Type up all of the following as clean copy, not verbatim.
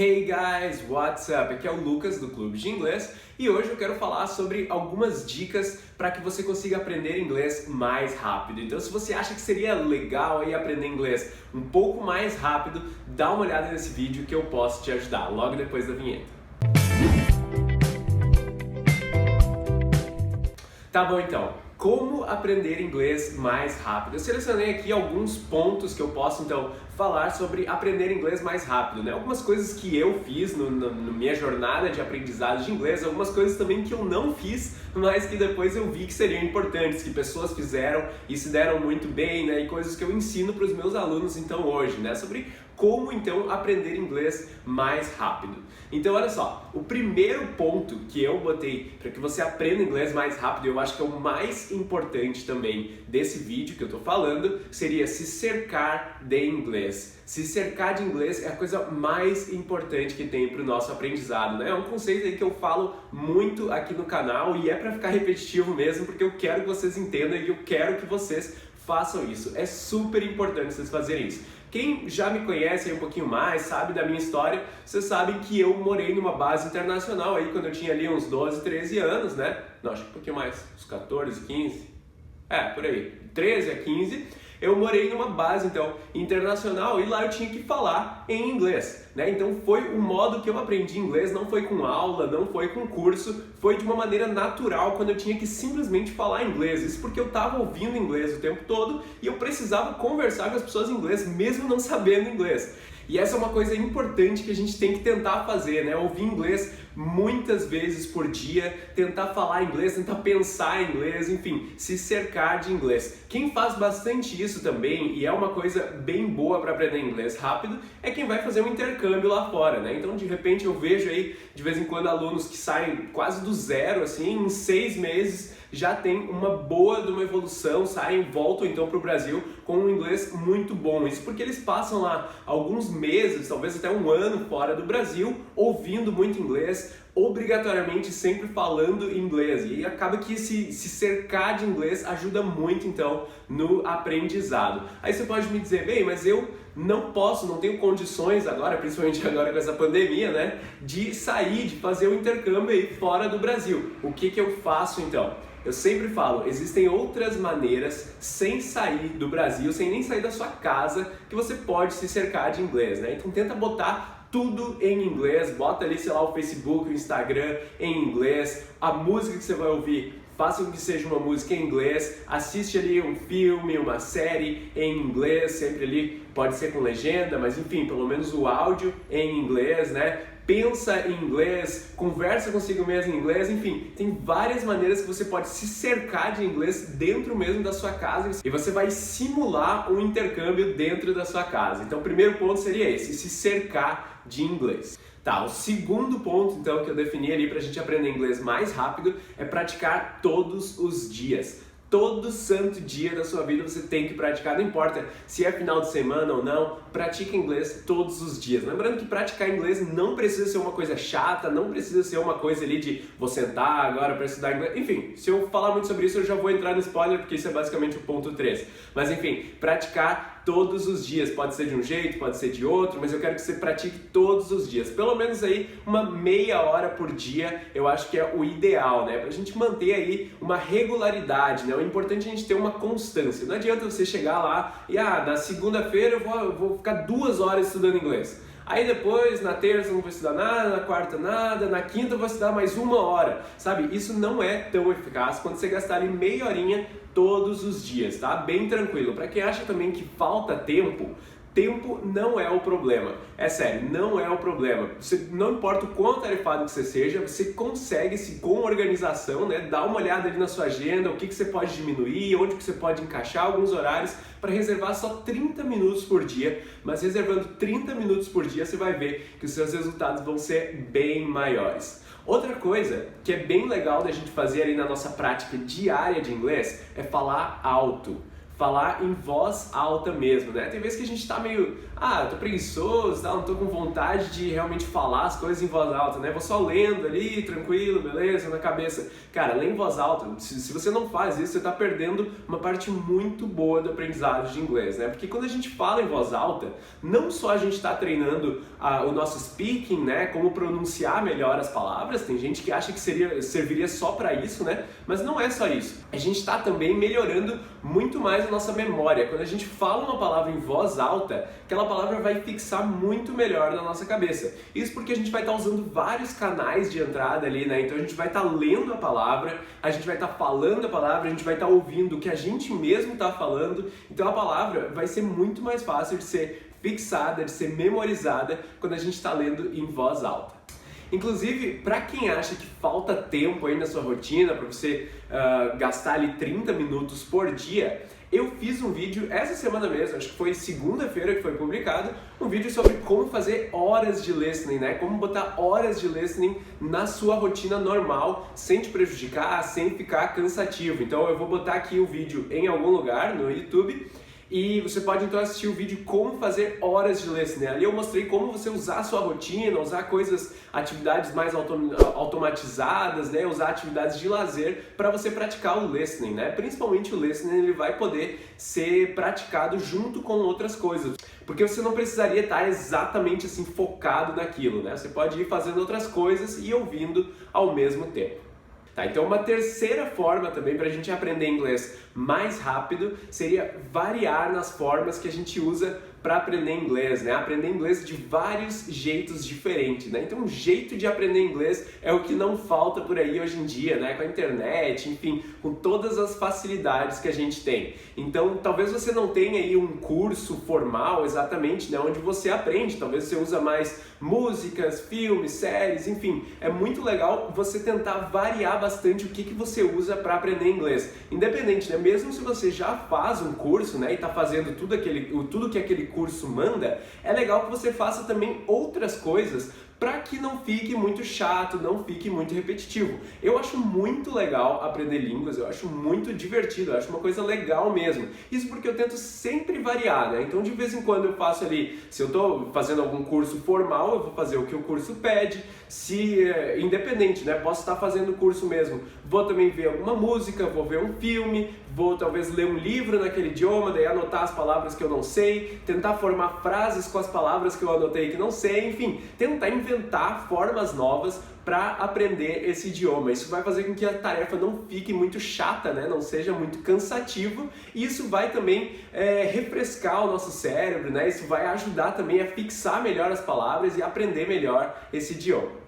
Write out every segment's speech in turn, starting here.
Hey guys, what's up? Aqui é o Lucas do Clube de Inglês e hoje eu quero falar sobre algumas dicas para que você consiga aprender inglês mais rápido. Então, se você acha que seria legal aí aprender inglês um pouco mais rápido, dá uma olhada nesse vídeo que eu posso te ajudar logo depois da vinheta. Tá bom então, como aprender inglês mais rápido? Eu selecionei aqui alguns pontos que eu posso então falar sobre aprender inglês mais rápido, né? Algumas coisas que eu fiz na minha jornada de aprendizado de inglês, algumas coisas também que eu não fiz, mas que depois eu vi que seriam importantes, que pessoas fizeram e se deram muito bem, né? E coisas que eu ensino para os meus alunos então hoje, né? Sobre como então aprender inglês mais rápido. Então olha só, o primeiro ponto que eu botei para que você aprenda inglês mais rápido, eu acho que é o mais importante também desse vídeo que eu tô falando, seria se cercar de inglês. Se cercar de inglês é a coisa mais importante que tem para o nosso aprendizado, né? É um conceito aí que eu falo muito aqui no canal e é para ficar repetitivo mesmo, porque eu quero que vocês entendam e eu quero que vocês façam isso. É super importante vocês fazerem isso. Quem já me conhece aí um pouquinho mais, sabe da minha história, vocês sabem que eu morei numa base internacional aí quando eu tinha ali uns 12, 13 anos, né? Não, acho que um pouquinho mais, uns 14, 15, por aí, 13 a 15. Eu morei numa base, então, internacional e lá eu tinha que falar em inglês, né? Então foi o modo que eu aprendi inglês, não foi com aula, não foi com curso, foi de uma maneira natural quando eu tinha que simplesmente falar inglês. Isso porque eu estava ouvindo inglês o tempo todo e eu precisava conversar com as pessoas em inglês mesmo não sabendo inglês. E essa é uma coisa importante que a gente tem que tentar fazer, né? Ouvir inglês muitas vezes por dia, tentar falar inglês, tentar pensar em inglês, enfim, se cercar de inglês. Quem faz bastante isso também, e é uma coisa bem boa para aprender inglês rápido, é quem vai fazer um intercâmbio lá fora, né? Então, de repente, eu vejo aí, de vez em quando, alunos que saem quase do zero, assim, em 6 meses, já tem uma boa de uma evolução, saem, voltam então para o Brasil com um inglês muito bom. Isso porque eles passam lá alguns meses, talvez até um ano fora do Brasil, ouvindo muito inglês, obrigatoriamente sempre falando inglês. E acaba que se cercar de inglês ajuda muito então no aprendizado. Aí você pode me dizer, bem, mas eu não tenho condições agora, principalmente agora com essa pandemia, né, de sair, de fazer o intercâmbio aí fora do Brasil. O que eu faço então? Eu sempre falo, existem outras maneiras sem sair do Brasil, sem nem sair da sua casa, que você pode se cercar de inglês, né? Então tenta botar tudo em inglês, bota ali, sei lá, o Facebook, o Instagram em inglês, a música que você vai ouvir, faça com que seja uma música em inglês, assiste ali um filme, uma série em inglês, sempre ali, pode ser com legenda, mas enfim, pelo menos o áudio em inglês, né? Pensa em inglês, conversa consigo mesmo em inglês, enfim, tem várias maneiras que você pode se cercar de inglês dentro mesmo da sua casa e você vai simular um intercâmbio dentro da sua casa. Então o primeiro ponto seria esse, se cercar de inglês. Tá, o segundo ponto então que eu defini ali pra gente aprender inglês mais rápido é praticar todos os dias. Todo santo dia da sua vida você tem que praticar, não importa se é final de semana ou não, pratique inglês todos os dias. Lembrando que praticar inglês não precisa ser uma coisa chata, não precisa ser uma coisa ali de vou sentar agora para estudar inglês. Enfim, se eu falar muito sobre isso eu já vou entrar no spoiler porque isso é basicamente o ponto 3. Mas enfim, praticar todos os dias, pode ser de um jeito, pode ser de outro, mas eu quero que você pratique todos os dias, pelo menos aí uma meia hora por dia, eu acho que é o ideal, né? Pra gente manter aí uma regularidade, né? O importante é a gente ter uma constância, não adianta você chegar lá e na segunda-feira eu vou ficar 2 horas estudando inglês. Aí depois, na terça eu não vou estudar nada, na quarta nada, na quinta eu vou estudar mais 1 hora, sabe? Isso não é tão eficaz quando você gastar ali meia horinha todos os dias, tá? Bem tranquilo. Para quem acha também que falta tempo, tempo não é o problema. É sério, não é o problema. Você, não importa o quão tarefado que você seja, você consegue, com organização, né, dar uma olhada ali na sua agenda, o que você pode diminuir, onde que você pode encaixar alguns horários para reservar só 30 minutos por dia. Mas reservando 30 minutos por dia, você vai ver que os seus resultados vão ser bem maiores. Outra coisa que é bem legal da gente fazer ali na nossa prática diária de inglês é falar alto. falar em voz alta mesmo, né? Tem vezes que a gente tá meio, tô preguiçoso, não tô com vontade de realmente falar as coisas em voz alta, né? Vou só lendo ali, tranquilo, beleza, na cabeça. Cara, lê em voz alta, se você não faz isso, você tá perdendo uma parte muito boa do aprendizado de inglês, né? Porque quando a gente fala em voz alta, não só a gente tá treinando o nosso speaking, né? Como pronunciar melhor as palavras, tem gente que acha que serviria só para isso, né? Mas não é só isso. A gente está também melhorando muito mais a nossa memória. Quando a gente fala uma palavra em voz alta, aquela palavra vai fixar muito melhor na nossa cabeça. Isso porque a gente vai estar usando vários canais de entrada ali, né? Então a gente vai estar lendo a palavra, a gente vai estar falando a palavra, a gente vai estar ouvindo o que a gente mesmo está falando. Então a palavra vai ser muito mais fácil de ser fixada, de ser memorizada quando a gente está lendo em voz alta. Inclusive, para quem acha que falta tempo aí na sua rotina para você gastar ali 30 minutos por dia, eu fiz um vídeo essa semana mesmo, acho que foi segunda-feira que foi publicado, um vídeo sobre como fazer horas de listening, né? Como botar horas de listening na sua rotina normal, sem te prejudicar, sem ficar cansativo. Então eu vou botar aqui o vídeo em algum lugar no YouTube. E você pode então assistir o vídeo como fazer horas de listening. Ali eu mostrei como você usar a sua rotina, usar atividades mais automatizadas, né? Usar atividades de lazer para você praticar o listening, né? Principalmente o listening, ele vai poder ser praticado junto com outras coisas. Porque você não precisaria estar exatamente assim focado naquilo, né? Você pode ir fazendo outras coisas e ouvindo ao mesmo tempo. Tá, então uma terceira forma também para a gente aprender inglês mais rápido seria variar nas formas que a gente usa para aprender inglês, né? Aprender inglês de vários jeitos diferentes, né? Então um jeito de aprender inglês é o que não falta por aí hoje em dia, né? Com a internet, enfim, com todas as facilidades que a gente tem. Então talvez você não tenha aí um curso formal exatamente, né? Onde você aprende, talvez você usa mais músicas, filmes, séries, enfim. É muito legal você tentar variar bastante o que você usa para aprender inglês. Independente, né? Mesmo se você já faz um curso, né? E está fazendo tudo que aquele curso manda, é legal que você faça também outras coisas para que não fique muito chato, não fique muito repetitivo. Eu acho muito legal aprender línguas, eu acho muito divertido, eu acho uma coisa legal mesmo. Isso porque eu tento sempre variar, né? Então de vez em quando eu faço ali, se eu estou fazendo algum curso formal, eu vou fazer o que o curso pede, independente, né? Posso estar fazendo o curso mesmo, vou também ver alguma música, vou ver um filme, vou talvez ler um livro naquele idioma, daí anotar as palavras que eu não sei, tentar formar frases com as palavras que eu anotei que não sei, enfim, tentar inventar formas novas para aprender esse idioma. Isso vai fazer com que a tarefa não fique muito chata, né? Não seja muito cansativo, e isso vai também refrescar o nosso cérebro, né? Isso vai ajudar também a fixar melhor as palavras e aprender melhor esse idioma.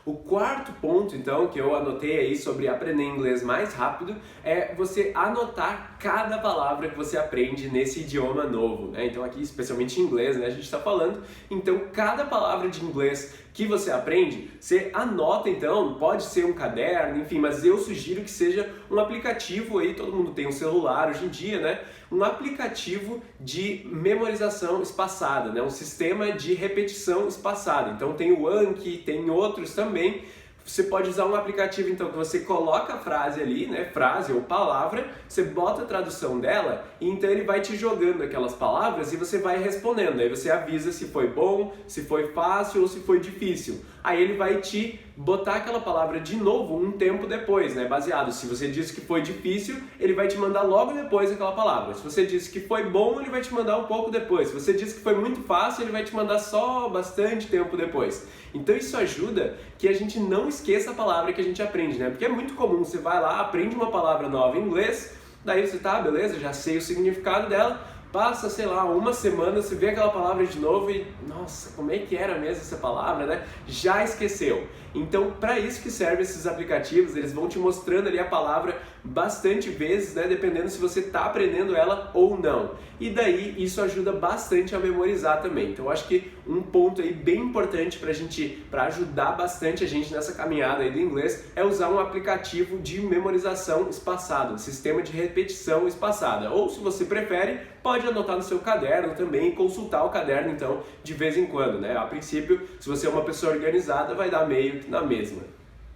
O quarto ponto, então, que eu anotei aí sobre aprender inglês mais rápido é você anotar cada palavra que você aprende nesse idioma novo, né? Então aqui, especialmente em inglês, né, a gente está falando. Então, cada palavra de inglês que você aprende, você anota então, pode ser um caderno, enfim, mas eu sugiro que seja um aplicativo aí, todo mundo tem um celular hoje em dia, né? Um aplicativo de memorização espaçada, né? Um sistema de repetição espaçada. Então tem o Anki, tem outros também. Você pode usar um aplicativo então que você coloca a frase ali, né, frase ou palavra, você bota a tradução dela e então ele vai te jogando aquelas palavras e você vai respondendo. Aí você avisa se foi bom, se foi fácil ou se foi difícil. Aí ele vai te botar aquela palavra de novo um tempo depois, né, baseado. Se você disse que foi difícil, ele vai te mandar logo depois aquela palavra. Se você disse que foi bom, ele vai te mandar um pouco depois. Se você disse que foi muito fácil, ele vai te mandar só bastante tempo depois. Então isso ajuda que a gente não esqueça a palavra que a gente aprende, né? Porque é muito comum, você vai lá, aprende uma palavra nova em inglês, daí você tá, beleza, já sei o significado dela, passa, sei lá, uma semana, você vê aquela palavra de novo e, nossa, como é que era mesmo essa palavra, né? Já esqueceu. Então, para isso que servem esses aplicativos, eles vão te mostrando ali a palavra bastante vezes, né? Dependendo se você está aprendendo ela ou não. E daí, isso ajuda bastante a memorizar também. Então, eu acho que um ponto aí bem importante para ajudar bastante a gente nessa caminhada aí do inglês é usar um aplicativo de memorização espaçada, um sistema de repetição espaçada. Ou, se você prefere, pode anotar no seu caderno também e consultar o caderno, então, de vez em quando, né? A princípio, se você é uma pessoa organizada, vai dar meio que na mesma.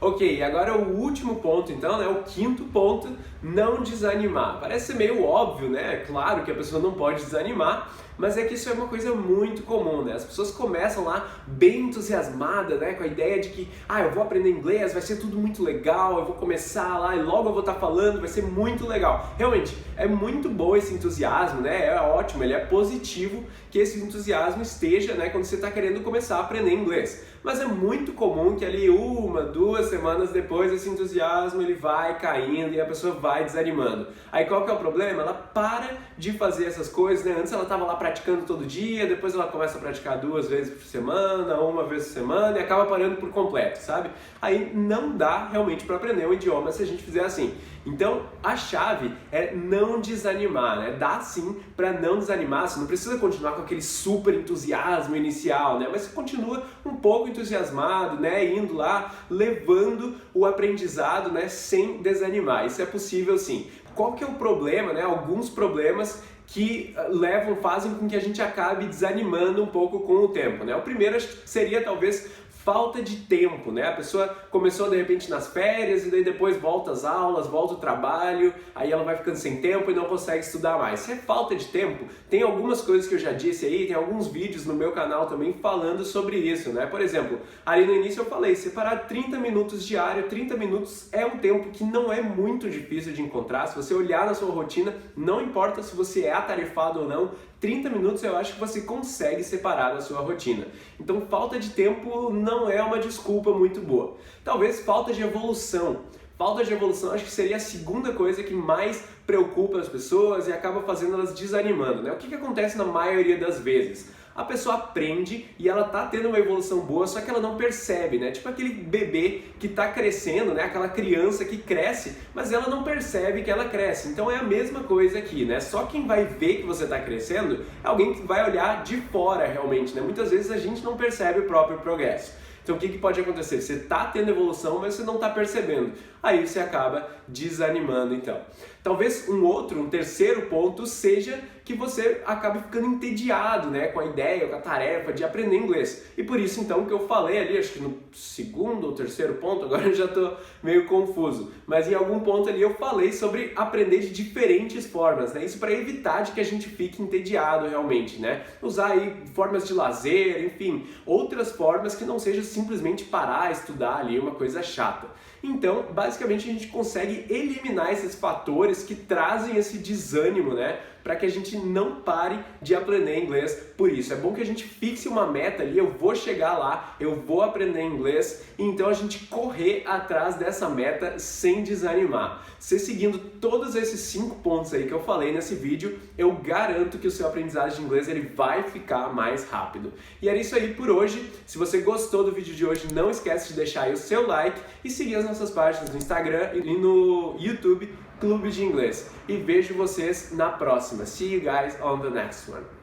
Ok, agora o último ponto então, né, o quinto ponto, não desanimar. Parece ser meio óbvio, né? É claro que a pessoa não pode desanimar, mas é que isso é uma coisa muito comum, né? As pessoas começam lá bem entusiasmadas, né, com a ideia de que, eu vou aprender inglês, vai ser tudo muito legal, eu vou começar lá e logo eu vou estar falando, vai ser muito legal. Realmente, é muito bom esse entusiasmo, né? É ótimo, ele é positivo que esse entusiasmo esteja, né, quando você está querendo começar a aprender inglês. Mas é muito comum que ali 1, 2 semanas depois esse entusiasmo ele vai caindo e a pessoa vai desanimando. Aí qual que é o problema? Ela para de fazer essas coisas, né? Antes ela estava lá praticando todo dia, depois ela começa a praticar 2 vezes por semana, 1 vez por semana e acaba parando por completo, sabe? Aí não dá realmente para aprender um idioma se a gente fizer assim. Então a chave é não desanimar, né? Dá sim para não desanimar, você não precisa continuar com aquele super entusiasmo inicial, né? Mas você continua um pouco entusiasmado, né? Indo lá, levando o aprendizado, né? Sem desanimar. Isso é possível sim. Qual que é o problema, né? Alguns problemas que fazem com que a gente acabe desanimando um pouco com o tempo, né? O primeiro seria talvez falta de tempo, né? A pessoa começou de repente nas férias e daí depois volta às aulas, volta ao trabalho, aí ela vai ficando sem tempo e não consegue estudar mais. Se é falta de tempo, tem algumas coisas que eu já disse aí, tem alguns vídeos no meu canal também falando sobre isso, né? Por exemplo, ali no início eu falei, separar 30 minutos diário, 30 minutos é um tempo que não é muito difícil de encontrar. Se você olhar na sua rotina, não importa se você é atarefado ou não, 30 minutos eu acho que você consegue separar da sua rotina. Então falta de tempo não é uma desculpa muito boa. Talvez falta de evolução. Falta de evolução acho que seria a segunda coisa que mais preocupa as pessoas e acaba fazendo elas desanimando, né? O que acontece na maioria das vezes? A pessoa aprende e ela tá tendo uma evolução boa, só que ela não percebe, né? Tipo aquele bebê que tá crescendo, né? Aquela criança que cresce, mas ela não percebe que ela cresce. Então é a mesma coisa aqui, né? Só quem vai ver que você tá crescendo é alguém que vai olhar de fora realmente, né? Muitas vezes a gente não percebe o próprio progresso. Então o que pode acontecer? Você está tendo evolução, mas você não está percebendo. Aí você acaba desanimando então. Talvez um terceiro ponto seja que você acabe ficando entediado, né, com a ideia, com a tarefa de aprender inglês. E por isso então que eu falei ali, acho que no segundo ou terceiro ponto, agora eu já estou meio confuso, mas em algum ponto ali eu falei sobre aprender de diferentes formas, né? Isso para evitar de que a gente fique entediado realmente, né? Usar aí formas de lazer, enfim, outras formas que não seja simplesmente parar, estudar ali uma coisa chata. Então, basicamente a gente consegue eliminar esses fatores que trazem esse desânimo, né? Para que a gente não pare de aprender inglês. Por isso, é bom que a gente fixe uma meta ali, eu vou chegar lá, eu vou aprender inglês, e então a gente correr atrás dessa meta sem desanimar. Se seguindo todos esses 5 pontos aí que eu falei nesse vídeo, eu garanto que o seu aprendizado de inglês ele vai ficar mais rápido. E era isso aí por hoje. Se você gostou do vídeo de hoje, não esquece de deixar aí o seu like e seguir as nossas páginas no Instagram e no YouTube, Clube de Inglês. E vejo vocês na próxima. See you guys on the next one.